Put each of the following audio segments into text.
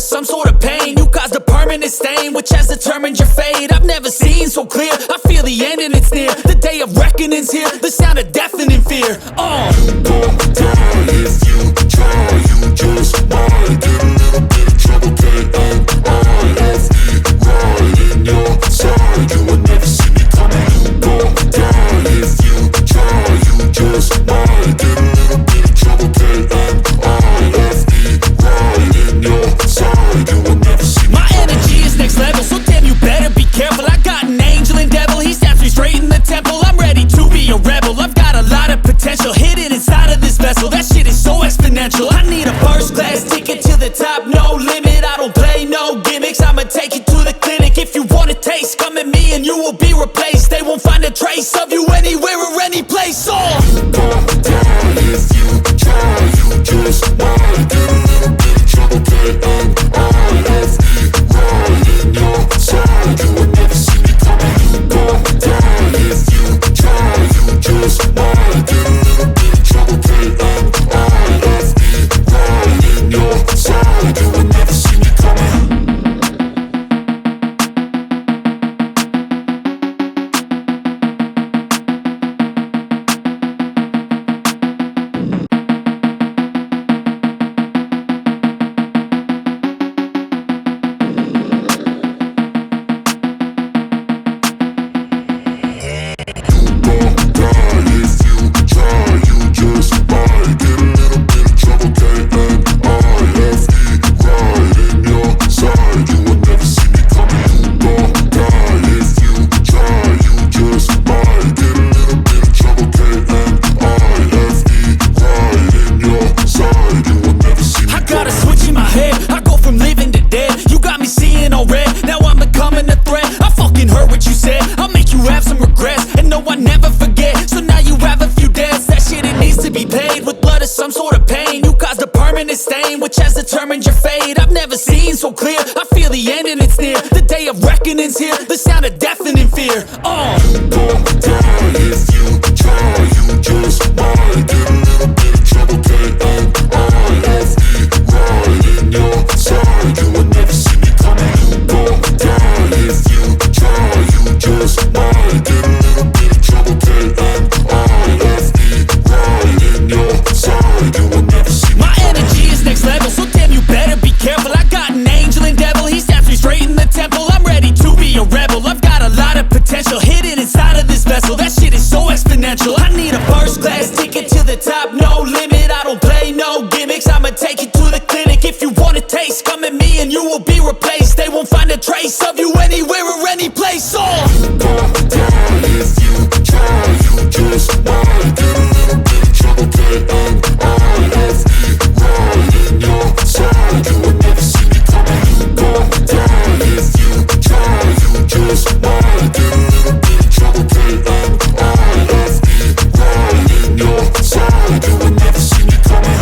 of some sort of pain. You caused a permanent stain, which has determined your fate. I've never seen so clear, I feel the end and it's near. The day of reckoning's here, the sound of deafening fear. You gon' die if you try, you just might get a little bit of trouble, K-N-I-F-E, right in your side, you will never see me coming. You gon' die if you try, you just might get a little bit of trouble, K-N-I-F-E, right in your side, you will never see me. My energy is next level, so damn you better be careful. I got an angel and devil, he stabs me straight in the temple. I'm ready to be a rebel, I've got a lot of potential hidden inside of this vessel. That shit is so exponential. I need a first class ticket to the top, no limit. I don't play no gimmicks, I'ma take you to the clinic. If you want a taste, come at me and you will be replaced. They won't find a trace of you anywhere or any place. You gon' die if you try, you just might get a little bit of trouble, K-N-I-F-E, right in your side, you will never see me coming. You gon' die if you try, you just might get a little bit of trouble, K-N-I-F-E, right in your side, you will never see me coming. Stain, which has determined your fate. I've never seen so clear, I feel the end and it's near. The day of reckoning's here, the sound of deafening fear. You gon' die if you try, you just might get a little bit of trouble, K-N-I-F-E, right in your side, you will never see me coming. You gon' die if you try, you just might get a little bit of trouble, K-N-I-F-E, right in your side, you will never see me. My energy is next level, so damn you better be careful. I got an angel and devil, he stabs me straight in the temple. I'm ready to be a rebel, I've got a lot of potential hidden inside of this vessel. That shit is so exponential. I need a first class ticket to the top, no limit. I don't play no gimmicks, I'ma take you to the clinic. If you want a taste, come at me and you will be replaced. They won't find a trace of you anywhere or any place. You gon' die if you try, you just might get a little bit of trouble, K-N-I-F-E, right in your side, you will never see me coming. You gon' die if you try, you just might get a little bit of trouble, K-N-I-F-E, right in your side, you will never see me coming.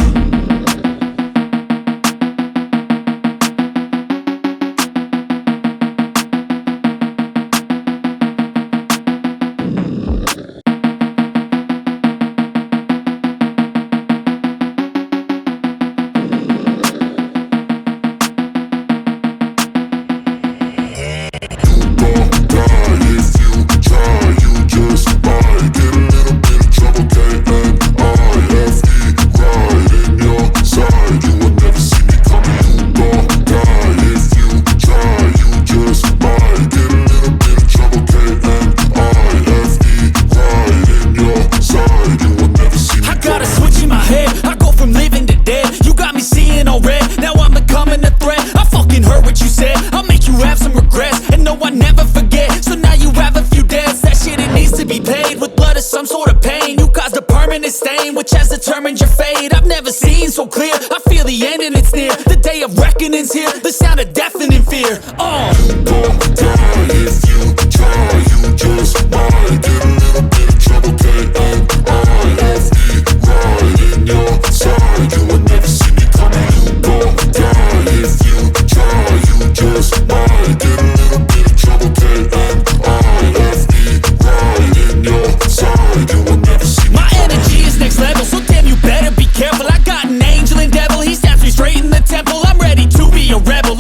Stain, which has determined your fate. I've never seen so clear, I feel the end and it's near. The day of reckoning's here, the sound of deafening fear. You gon' die if you try, you just might get a little bit of trouble, K-N-I-F-E, right in your side, you will never see me coming. You gon' die if you try, you just might get a little bit of trouble, K-N-I-F-E, right in your side, you will never see me. My energy is next level, so damn you better be careful. I got an angel and devil, he stabs me straight in the temple. I'm ready to be a rebel,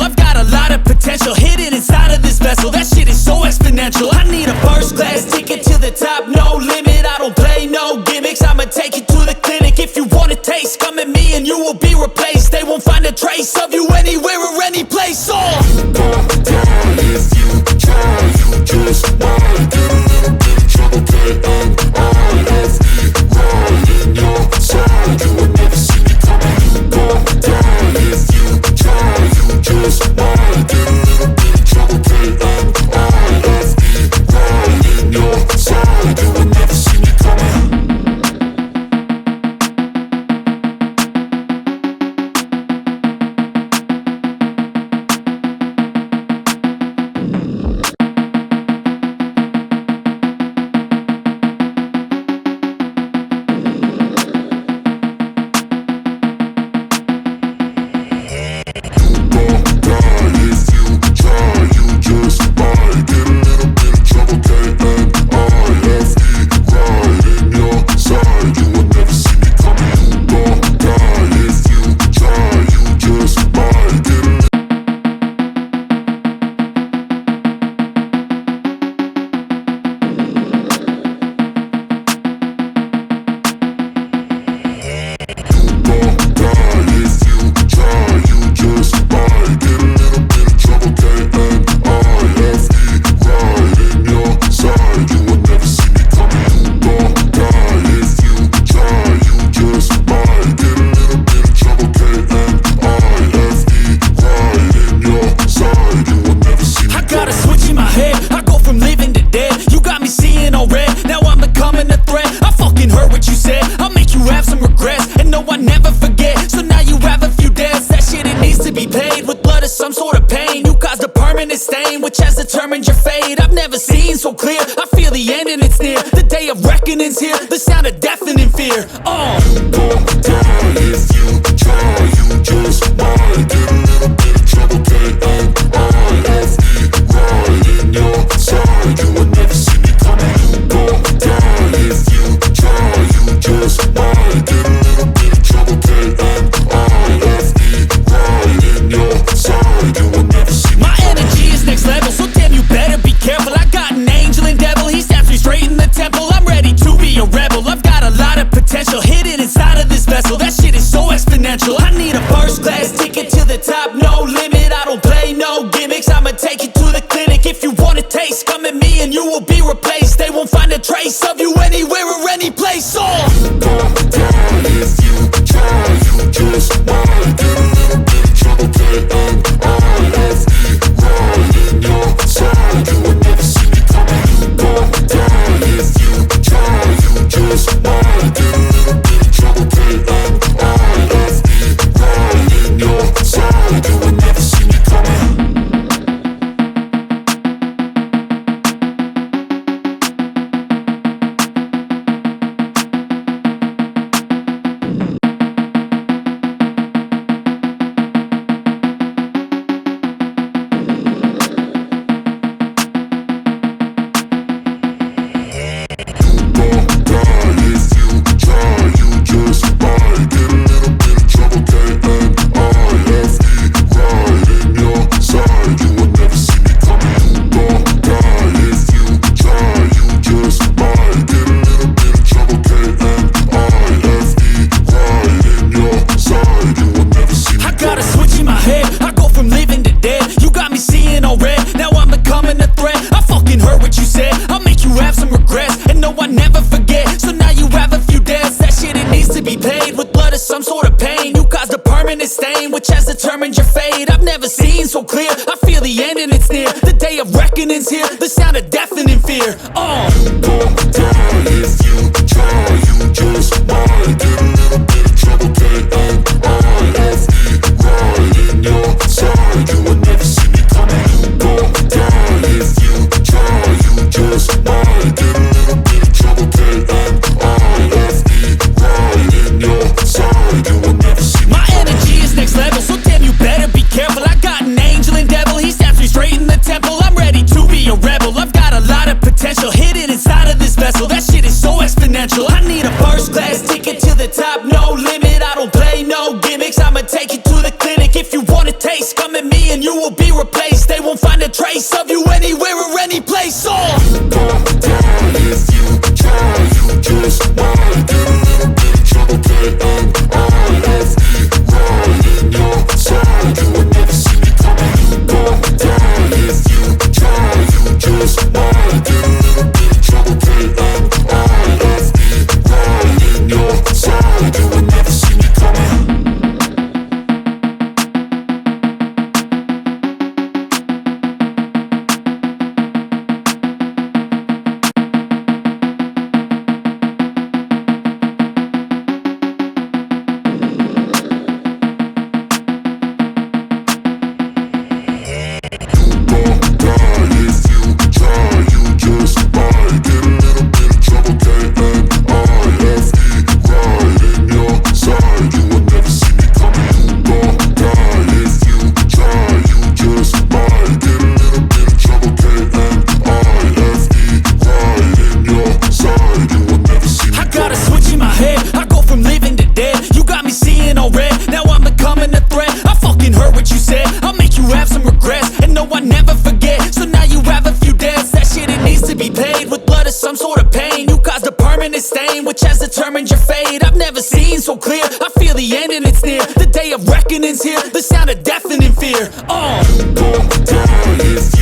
some sort of pain. You caused a permanent stain, which has determined your fate. I've never seen so clear, I feel the end and it's near. The day of reckoning's here, the sound of deafening fear. You gon' die if you try. You just might get a little bit of trouble. K-N-I-F-E, right in your side. You will never see me coming. You gon' die if you try. You just might get a little bit of trouble. K-N-I-F-E, right in your side. You will never see me My coming. energy is next level, so damn you better be careful. I got an angel and devil, he snaps me straight in the temple. I'm ready to be a rebel, I've got a lot of potential hidden inside of this vessel. That shit is so exponential. I need a first class ticket to the top, no limit. I don't play no gimmicks, I'ma take you to the clinic. If you want a taste, come at me and you will be replaced. They won't find a trace of you anywhere or any place. You gon' die if you try. You just might get a little bit of trouble. K-N-I-F-E, right in your side. You will never see me coming. You gon' die if you try. You just might get a little bit of trouble. K-N-I-F-E, right in your side. You will never see me coming. Some sort of pain, you caused a permanent stain, which has determined your fate. I've never seen so clear, I feel the end and it's near. The day of reckoning's here, the sound of deafening fear. You gon' die if you try. You just might get a little bit of trouble. K-N-I-F-E, right in your side. You will never see me coming. You gon' die if you try. You just might get a little bit of trouble. K-N-I-F-E, right in your side. You will never see me My coming. energy is next level, so damn you better be careful. I got an angel and devil, he snaps me straight in the temple. I'm ready to be a rebel, I've got a lot of potential hidden inside of this vessel. That shit is so exponential. I need a first class ticket to the top, no limit. I don't play no gimmicks, I'ma take you to the clinic. If you want a taste, come at me and you will be replaced. They won't find a trace of you anywhere or any place. You gon' die if you try. You just might get a little bit of trouble. K-N-I-F-E, right in your side. You will never see me coming. You gon' die if you try. You just might get a little bit of trouble. K-N-I-F-E, right in your side. You will never see me coming. Some sort of pain, you caused a permanent stain, which has determined your fate. I've never seen so clear, I feel the end and it's near. The day of reckoning's here, the sound of deafening fear. You gon' die if